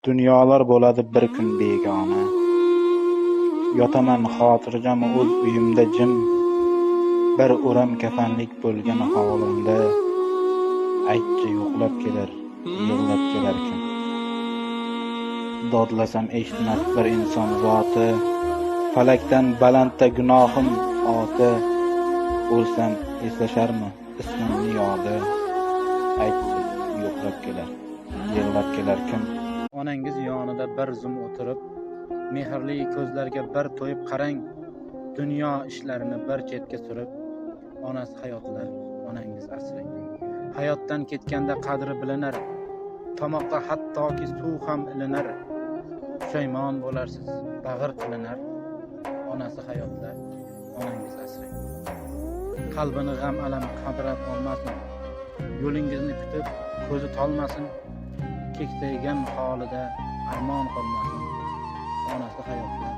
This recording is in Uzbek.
Dunyolar bo'ladi bir kun begona. Yotaman xotirjam o'z uyimda jim, bir o'ram kafanlik bo'lgan holimda. Aytchi yo'qlab kelar, yig'lab kelar kim? Dodlasam eshitmas bir inson zoti, falakdan balandda gunohim oti. O'lsam eslasharmi ismimni yodi? Aytchi yo'qlab kelar, yig'lab kelar kim? Onangiz yonida bir zum o'tirib, mehrli ko'zlarga bir to'yib qarang. Dunyo ishlarini bir chetga surib, onasi hayotlar, onangiz asrang. Hayotdan ketganda qadri bilinar, tomoqqa hattoki suv ham ilinar. Pushaymon bo'larsiz, bag'ir qilinar, onasi hayotlar, onangiz asrang. Qalbini g'am alam qabrab olmasin, yo'lingizni kutib ko'zi tolmasin. Keksaygan holida armon qolmasin, onasi hayotlar,